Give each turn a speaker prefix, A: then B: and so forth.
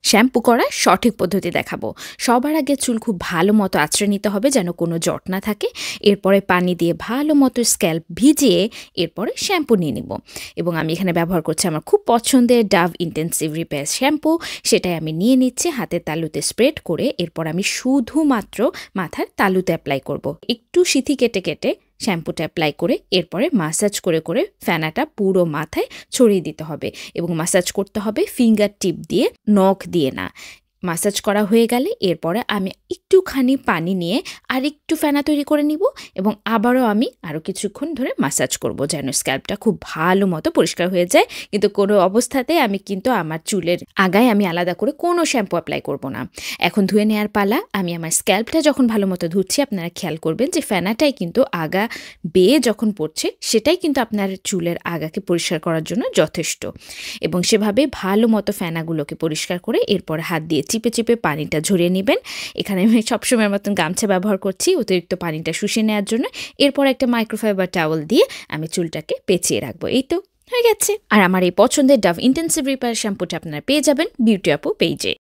A: Shampoo করার সঠিক পদ্ধতি দেখাবো। সবার আগে চুল খুব ভালো মতো আঁচড়ে নিতে হবে যেন কোনো জট না থাকে। এরপরে পানি দিয়ে ভালো মতো স্ক্যাল্প ভিজিয়ে এরপরে শ্যাম্পু নিয়ে নিব। এবং আমি এখানে ব্যবহার করছি আমার খুব পছন্দের ডাভ ইন্টেন্সিভ রিপেয়ার শ্যাম্পু। সেটাই আমি নিয়ে নিচ্ছি, হাতের তালুতে স্প্রেড করে এরপর আমি শুধুমাত্র মাথার তালুতে অ্যাপ্লাই করব। একটু সিথি কেটে কেটে শ্যাম্পুটা অ্যাপ্লাই করে এরপরে মাসাজ করে করে ফেনাটা পুরো মাথায় ছড়িয়ে দিতে হবে এবং মাসাজ করতে হবে ফিঙ্গার টিপ দিয়ে, নখ দিয়ে না। মাসাজ করা হয়ে গেলে এরপরে আমি একটুখানি পানি নিয়ে আর একটু ফেনা তৈরি করে নিব এবং আবারও আমি আরও কিছুক্ষণ ধরে মাসাজ করব যেন স্ক্যাল্পটা খুব ভালো মতো পরিষ্কার হয়ে যায়। কিন্তু কোনো অবস্থাতে আমি কিন্তু আমার চুলের আগায় আমি আলাদা করে কোনো শ্যাম্পু অ্যাপ্লাই করব না। এখন ধুয়ে নেওয়ার পালা। আমি আমার স্ক্যাল্পটা যখন ভালো মতো ধুচ্ছি আপনারা খেয়াল করবেন যে ফেনাটাই কিন্তু আগা বেয়ে যখন পড়ছে সেটাই কিন্তু আপনার চুলের আগাকে পরিষ্কার করার জন্য যথেষ্ট। এবং সেভাবে ভালো মতো ফেনাগুলোকে পরিষ্কার করে এরপর হাত দিয়ে চিপে চিপে পানিটা ঝরিয়ে নেবেন। এখানে আমি সবসময়ের মতন গামছা ব্যবহার করছি অতিরিক্ত পানিটা শুষে নেওয়ার জন্য। এরপর একটা মাইক্রোফাইবার টাওয়েল দিয়ে আমি চুলটাকে পেঁচিয়ে রাখবো। এই তো হয়ে গেছে। আর আমার এই পছন্দের ডাভ ইন্টেন্সিভ রিপেয়ার শ্যাম্পুটা আপনারা পেয়ে যাবেন বিউটি আপু পেজে।